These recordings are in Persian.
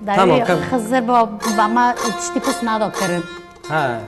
Tamam, داری خزر با ما تشتی پس نادا کرن ها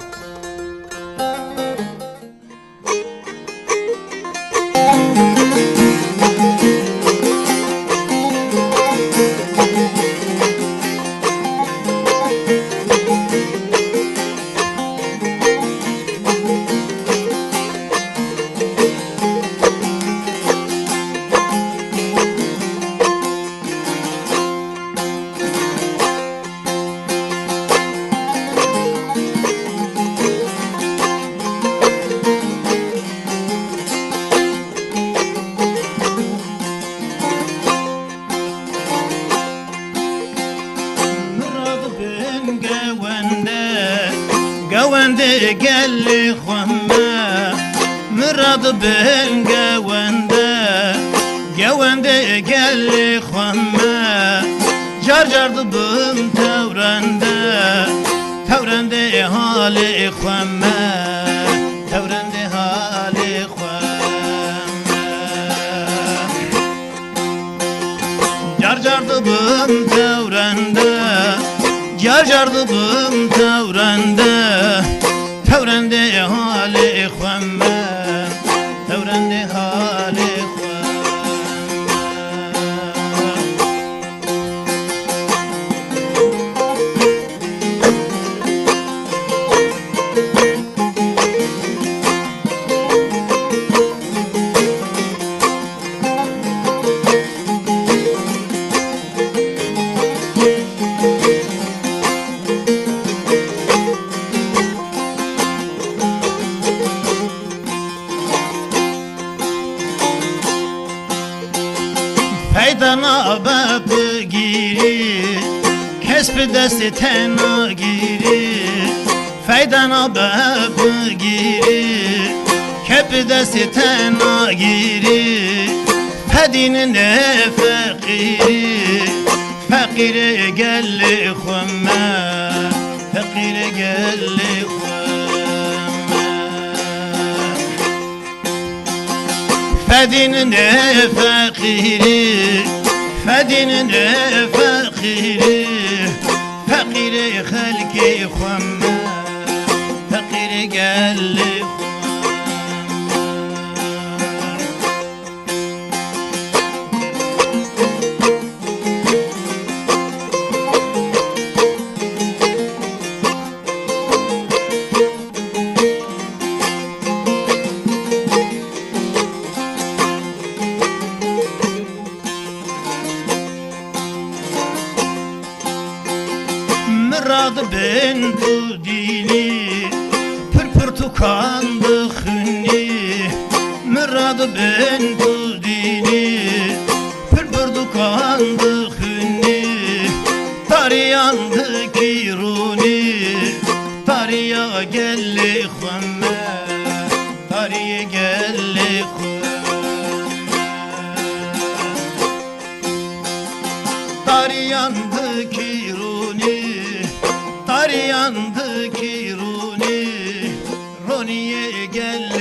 قوانده قال خما مراد بن قوانده قال خما جار ضبم تورنده حال خما تورنده حال خما جار ضبم جار ضبم تورنده حال خما تورنده حال خما پیدانا باب گیری کسب دست تنا گیری فیدانا باب گیری کسب دست تنا گیری پدین نه فقیر گل خما فقیر گل خما فدین نه فدین فقیر خلق خما فقیر گل مراد بن تو دینی پر تو کان بخونی مراد بن تو دینی پر تو کان بخونی تاریان دکیرونی تاریا گل خما تاری گل خما تاریان دکیرونی تاریان دکیرونی رونی گل